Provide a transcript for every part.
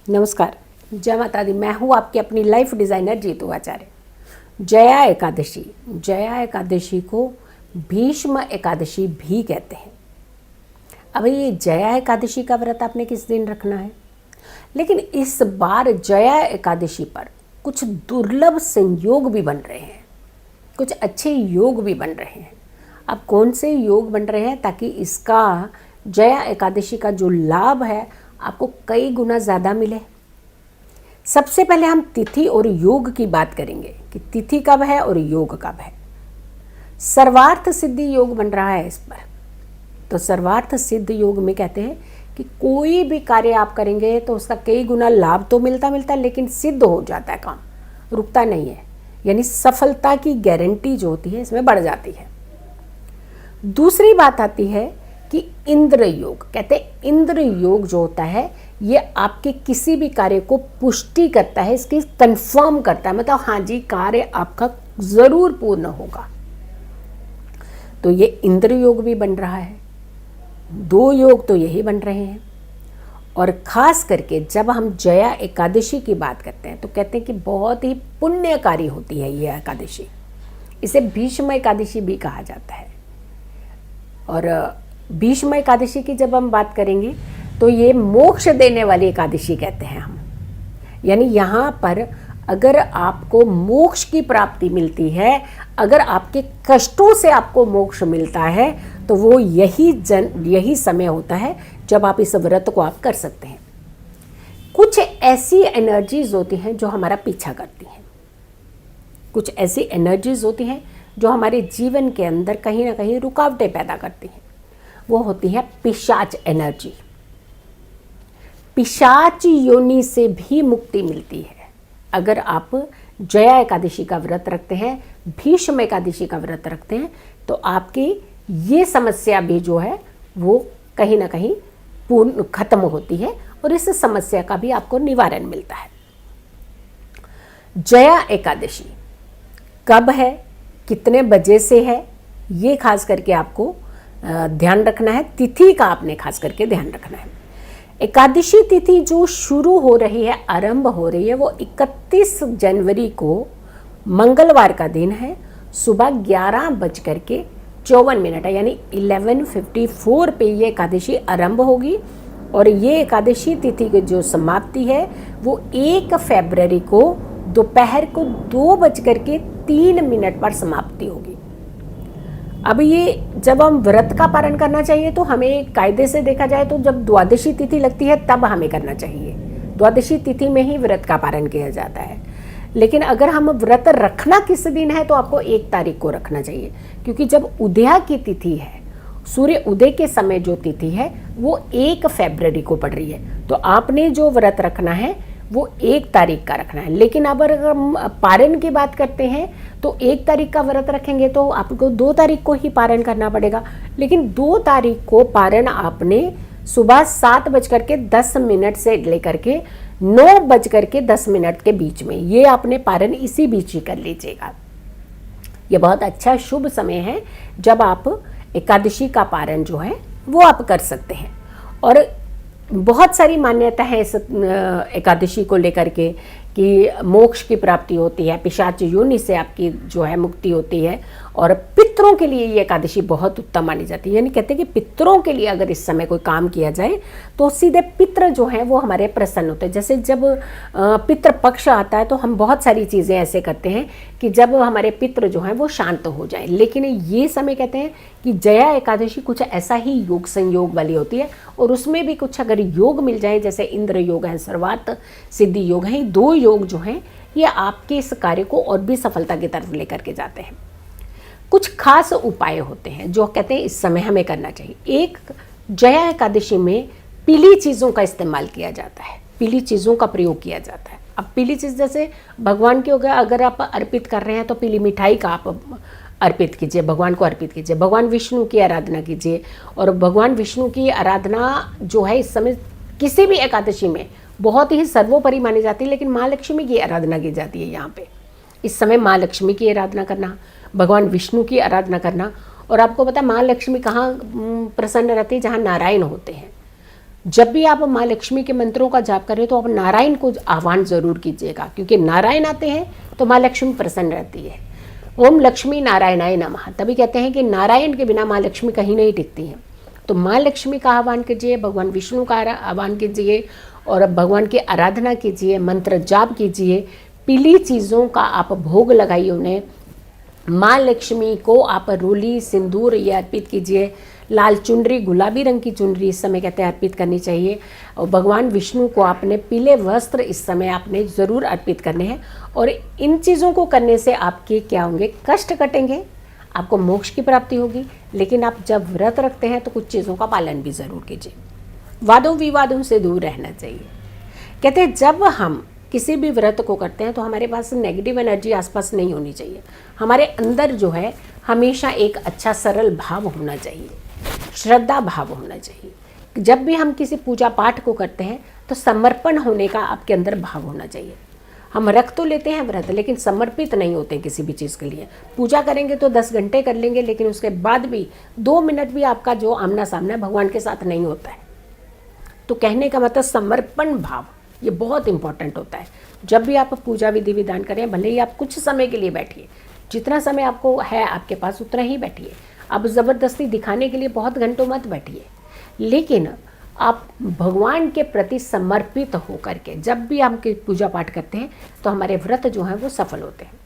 नमस्कार, जय माता दी। मैं हूँ आपकी अपनी लाइफ डिज़ाइनर जीतू आचार्य। जया एकादशी को भीष्म एकादशी भी कहते हैं। अब ये जया एकादशी का व्रत आपने किस दिन रखना है, लेकिन इस बार जया एकादशी पर कुछ दुर्लभ संयोग भी बन रहे हैं, कुछ अच्छे योग भी बन रहे हैं। अब कौन से योग बन रहे हैं ताकि इसका जया एकादशी का जो लाभ है आपको कई गुना ज़्यादा मिले। सबसे पहले हम तिथि और योग की बात करेंगे कि तिथि कब है और योग कब है। सर्वार्थ सिद्धि योग बन रहा है इस पर। तो सर्वार्थ सिद्ध योग में कहते हैं कि कोई भी कार्य आप करेंगे तो उसका कई गुना लाभ तो मिलता लेकिन सिद्ध हो जाता है, काम रुकता नहीं है, यानी सफलता की गारंटी जो होती है इसमें बढ़ जाती है। दूसरी बात आती है कि इंद्र योग। कहते हैं इंद्र योग जो होता है ये आपके किसी भी कार्य को पुष्टि करता है, इसकी कंफर्म करता है, मतलब हाँ जी कार्य आपका जरूर पूर्ण होगा। तो ये इंद्र योग भी बन रहा है। दो योग तो यही बन रहे हैं। और खास करके जब हम जया एकादशी की बात करते हैं तो कहते हैं कि बहुत ही पुण्यकारी होती है ये एकादशी। इसे भीष्म एकादशी भी कहा जाता है। और भीष्म एकादशी की जब हम बात करेंगे तो ये मोक्ष देने वाली एकादशी कहते हैं हम। यानी यहाँ पर अगर आपको मोक्ष की प्राप्ति मिलती है, अगर आपके कष्टों से आपको मोक्ष मिलता है तो वो यही समय होता है जब आप इस व्रत को आप कर सकते हैं। कुछ ऐसी एनर्जीज होती हैं जो हमारा पीछा करती हैं, कुछ ऐसी एनर्जीज होती हैं जो हमारे जीवन के अंदर कहीं ना कहीं रुकावटें पैदा करती हैं। वो होती है पिशाच एनर्जी। पिशाच योनि से भी मुक्ति मिलती है अगर आप जया एकादशी का व्रत रखते हैं, भीष्म एकादशी का व्रत रखते हैं, तो आपकी ये समस्या भी जो है वो कहीं ना कहीं पूर्ण खत्म होती है और इस समस्या का भी आपको निवारण मिलता है। जया एकादशी कब है, कितने बजे से है, ये खास करके आपको ध्यान रखना है। तिथि का आपने खास करके ध्यान रखना है। एकादशी तिथि जो शुरू हो रही है, आरंभ हो रही है, वो 31 जनवरी को मंगलवार का दिन है। सुबह 11:54 है, यानी 11:54 पे ये एकादशी आरंभ होगी और ये एकादशी तिथि की जो समाप्ति है वो 1 फरवरी को दोपहर को 2:03 पर समाप्ति होगी। अब ये जब हम व्रत का पारण करना चाहिए तो हमें कायदे से देखा जाए तो जब द्वादशी तिथि लगती है तब हमें करना चाहिए। द्वादशी तिथि में ही व्रत का पारण किया जाता है। लेकिन अगर हम व्रत रखना किस दिन है तो आपको 1 तारीख को रखना चाहिए, क्योंकि जब उदया की तिथि है, सूर्य उदय के समय जो तिथि है वो 1 फरवरी को पड़ रही है। तो आपने जो व्रत रखना है वो 1 तारीख का रखना है। लेकिन अब अगर हम पारण की बात करते हैं तो 1 तारीख का व्रत रखेंगे तो आपको 2 तारीख को ही पारण करना पड़ेगा। लेकिन 2 तारीख को पारण आपने सुबह 7:10 से लेकर के 9:10 के बीच में, ये आपने पारण इसी बीच ही कर लीजिएगा। ये बहुत अच्छा शुभ समय है जब आप एकादशी का पारण जो है वो आप कर सकते हैं। और बहुत सारी मान्यता है इस एकादशी को लेकर के कि मोक्ष की प्राप्ति होती है, पिशाच योनि से आपकी जो है मुक्ति होती है, और पितरों के लिए ये एकादशी बहुत उत्तम मानी जाती है। यानी कहते हैं कि पितरों के लिए अगर इस समय कोई काम किया जाए तो सीधे पितर जो हैं वो हमारे प्रसन्न होते हैं। जैसे जब पितृ पक्ष आता है तो हम बहुत सारी चीज़ें ऐसे करते हैं कि जब हमारे पितृ जो हैं वो शांत हो जाए। लेकिन ये समय कहते हैं कि जया एकादशी कुछ ऐसा ही योग संयोग वाली होती है, और उसमें भी कुछ अगर योग मिल जाए, जैसे इंद्र योग है, सर्वार्थ सिद्धि योग है, 2 योग जो हैं ये आपके इस कार्य को और भी सफलता की तरफ लेकर के जाते हैं। कुछ खास उपाय होते हैं जो कहते हैं इस समय हमें करना चाहिए। एक, जया एकादशी में पीली चीज़ों का इस्तेमाल किया जाता है, पीली चीज़ों का प्रयोग किया जाता है। अब पीली चीज़ जैसे भगवान के हो गया, अगर आप अर्पित कर रहे हैं तो पीली मिठाई का आप अर्पित कीजिए, भगवान को अर्पित कीजिए। भगवान विष्णु की आराधना कीजिए, और भगवान विष्णु की आराधना जो है इस समय किसी भी एकादशी में बहुत ही सर्वोपरि मानी जाती है। लेकिन माँ लक्ष्मी की आराधना की जाती है यहाँ पे इस समय। माँ लक्ष्मी की आराधना करना, भगवान विष्णु की आराधना करना। और आपको पता है माँ लक्ष्मी कहाँ प्रसन्न रहती है? जहाँ नारायण होते हैं। जब भी आप माँ लक्ष्मी के मंत्रों का जाप करें तो आप नारायण को आह्वान जरूर कीजिएगा, क्योंकि नारायण आते हैं तो माँ लक्ष्मी प्रसन्न रहती है। ओम लक्ष्मी नारायणाय नमः, तभी कहते हैं कि नारायण के बिना माँ लक्ष्मी कहीं नहीं टिकती हैं। तो माँ लक्ष्मी का आह्वान कीजिए, भगवान विष्णु का आह्वान कीजिए और भगवान की आराधना कीजिए, मंत्र जाप कीजिए, पीली चीज़ों का आप भोग लगाइए उन्हें। माँ लक्ष्मी को आप रोली सिंदूर ये अर्पित कीजिए। लाल चुनरी, गुलाबी रंग की चुनरी इस समय कहते हैं अर्पित करनी चाहिए। और भगवान विष्णु को आपने पीले वस्त्र इस समय आपने ज़रूर अर्पित करने हैं। और इन चीज़ों को करने से आपके क्या होंगे, कष्ट कटेंगे, आपको मोक्ष की प्राप्ति होगी। लेकिन आप जब व्रत रखते हैं तो कुछ चीज़ों का पालन भी ज़रूर कीजिए। वादों विवादों से दूर रहना चाहिए। कहते हैं जब हम किसी भी व्रत को करते हैं तो हमारे पास नेगेटिव एनर्जी आसपास नहीं होनी चाहिए। हमारे अंदर जो है हमेशा एक अच्छा सरल भाव होना चाहिए, श्रद्धा भाव होना चाहिए। जब भी हम किसी पूजा पाठ को करते हैं तो समर्पण होने का आपके अंदर भाव होना चाहिए। हम रख तो लेते हैं व्रत, लेकिन समर्पित नहीं होते किसी भी चीज़ के लिए। पूजा करेंगे तो 10 घंटे कर लेंगे, लेकिन उसके बाद भी 2 मिनट भी आपका जो आमना सामना भगवान के साथ नहीं होता है। तो कहने का मतलब समर्पण भाव ये बहुत इंपॉर्टेंट होता है। जब भी आप पूजा विधि विधान करें, भले ही आप कुछ समय के लिए बैठिए, जितना समय आपको है आपके पास उतना ही बैठिए। अब ज़बरदस्ती दिखाने के लिए बहुत घंटों मत बैठिए, लेकिन आप भगवान के प्रति समर्पित हो करके जब भी हम पूजा पाठ करते हैं तो हमारे व्रत जो हैं वो सफल होते हैं।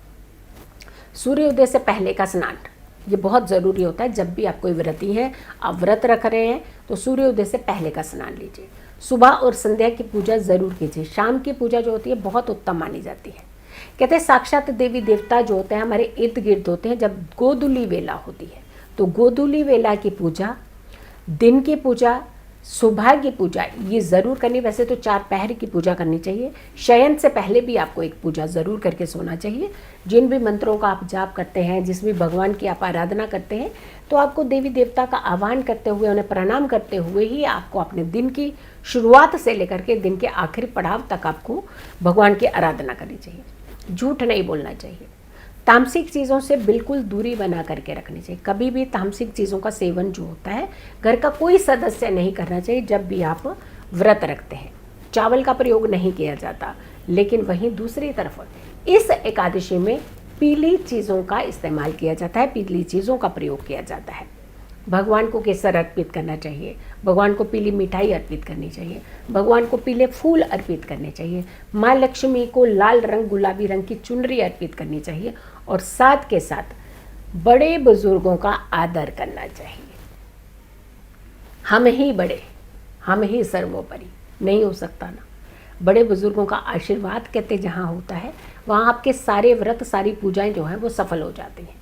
सूर्योदय से पहले का स्नान ये बहुत ज़रूरी होता है। जब भी आप कोई व्रती हैं, आप व्रत रख रहे हैं, तो सूर्योदय से पहले का स्नान लीजिए। सुबह और संध्या की पूजा ज़रूर कीजिए। शाम की पूजा जो होती है बहुत उत्तम मानी जाती है। कहते हैं साक्षात देवी देवता जो होते हैं हमारे इर्द गिर्द होते हैं। जब गोधूली वेला होती है तो गोधूली वेला की पूजा, दिन की पूजा, सुबह की पूजा ये ज़रूर करनी। वैसे तो 4 पहर की पूजा करनी चाहिए। शयन से पहले भी आपको एक पूजा ज़रूर करके सोना चाहिए। जिन भी मंत्रों का आप जाप करते हैं, जिस भी भगवान की आप आराधना करते हैं, तो आपको देवी देवता का आह्वान करते हुए, उन्हें प्रणाम करते हुए ही आपको अपने दिन की शुरुआत से लेकर के दिन के आखिरी पड़ाव तक आपको भगवान की आराधना करनी चाहिए। झूठ नहीं बोलना चाहिए। तामसिक चीज़ों से बिल्कुल दूरी बना करके रखनी चाहिए। कभी भी तामसिक चीज़ों का सेवन जो होता है घर का कोई सदस्य नहीं करना चाहिए। जब भी आप व्रत रखते हैं चावल का प्रयोग नहीं किया जाता, लेकिन वहीं दूसरी तरफ इस एकादशी में पीली चीज़ों का इस्तेमाल किया जाता है, पीली चीज़ों का प्रयोग किया जाता है। भगवान को केसर अर्पित करना चाहिए, भगवान को पीली मिठाई अर्पित करनी चाहिए, भगवान को पीले फूल अर्पित करने चाहिए, माँ लक्ष्मी को लाल रंग गुलाबी रंग की चुनरी अर्पित करनी चाहिए और साथ के साथ बड़े बुजुर्गों का आदर करना चाहिए। हम ही बड़े, हम ही सर्वोपरि नहीं हो सकता ना। बड़े बुजुर्गों का आशीर्वाद कहते जहाँ होता है वहाँ आपके सारे व्रत सारी पूजाएं जो हैं वो सफल हो जाती हैं।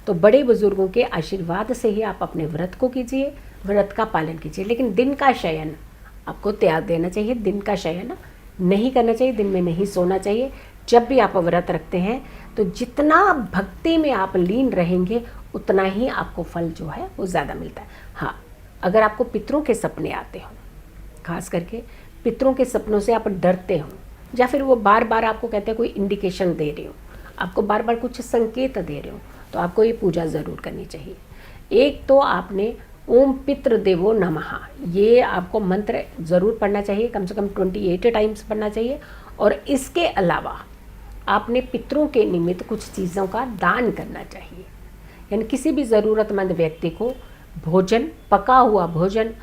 तो बड़े बुजुर्गों के आशीर्वाद से ही आप अपने व्रत को कीजिए, व्रत का पालन कीजिए। लेकिन दिन का शयन आपको त्याग देना चाहिए। दिन का शयन नहीं करना चाहिए, दिन में नहीं सोना चाहिए। जब भी आप व्रत रखते हैं तो जितना भक्ति में आप लीन रहेंगे उतना ही आपको फल जो है वो ज़्यादा मिलता है। हाँ, अगर आपको पितरों के सपने आते हों, खास करके पितरों के सपनों से आप डरते हों, या फिर वो बार बार आपको कहते हैं कोई इंडिकेशन दे रहे हो, आपको बार बार कुछ संकेत दे रहे हो, तो आपको ये पूजा ज़रूर करनी चाहिए। एक तो आपने ओम पितृ देवो नमः ये आपको मंत्र ज़रूर पढ़ना चाहिए, कम से कम 28 टाइम्स पढ़ना चाहिए। और इसके अलावा आपने पितरों के निमित्त कुछ चीज़ों का दान करना चाहिए। यानी किसी भी ज़रूरतमंद व्यक्ति को भोजन, पका हुआ भोजन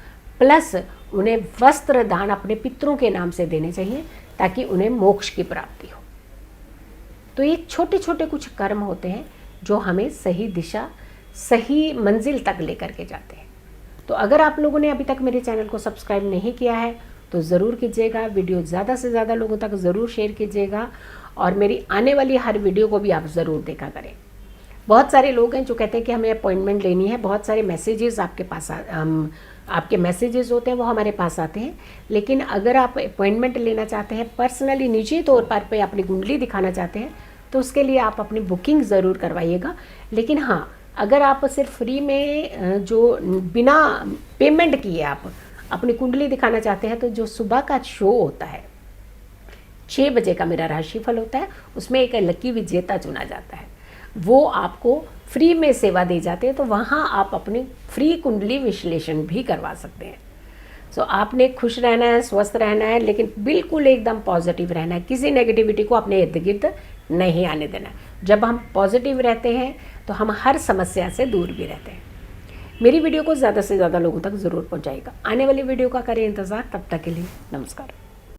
प्लस उन्हें वस्त्र दान अपने पितरों के नाम से देने चाहिए ताकि उन्हें मोक्ष की प्राप्ति हो। तो ये छोटे छोटे कुछ कर्म होते हैं जो हमें सही दिशा, सही मंजिल तक लेकर के जाते हैं। तो अगर आप लोगों ने अभी तक मेरे चैनल को सब्सक्राइब नहीं किया है तो ज़रूर कीजिएगा। वीडियो ज़्यादा से ज़्यादा लोगों तक ज़रूर शेयर कीजिएगा और मेरी आने वाली हर वीडियो को भी आप ज़रूर देखा करें। बहुत सारे लोग हैं जो कहते हैं कि हमें अपॉइंटमेंट लेनी है। बहुत सारे मैसेजेस आपके पास आपके मैसेजेस होते हैं वो हमारे पास आते हैं। लेकिन अगर आप अपॉइंटमेंट लेना चाहते हैं, पर्सनली निजी तौर पर अपनी कुंडली दिखाना चाहते हैं, तो उसके लिए आप अपनी बुकिंग ज़रूर करवाइएगा। लेकिन हाँ, अगर आप सिर्फ फ्री में जो बिना पेमेंट किए आप अपनी कुंडली दिखाना चाहते हैं, तो जो सुबह का शो होता है 6 बजे का मेरा राशिफल होता है, उसमें एक लकी विजेता चुना जाता है। वो आपको फ्री में सेवा दी जाती है, तो वहाँ आप अपनी फ्री कुंडली विश्लेषण भी करवा सकते हैं। सो आपने खुश रहना है, स्वस्थ रहना है, लेकिन बिल्कुल एकदम पॉजिटिव रहना है। किसी नेगेटिविटी को अपने इर्द गिर्द नहीं आने देना। जब हम पॉजिटिव रहते हैं तो हम हर समस्या से दूर भी रहते हैं। मेरी वीडियो को ज़्यादा से ज़्यादा लोगों तक ज़रूर पहुंचाएगा। आने वाली वीडियो का करें इंतज़ार। तब तक के लिए नमस्कार।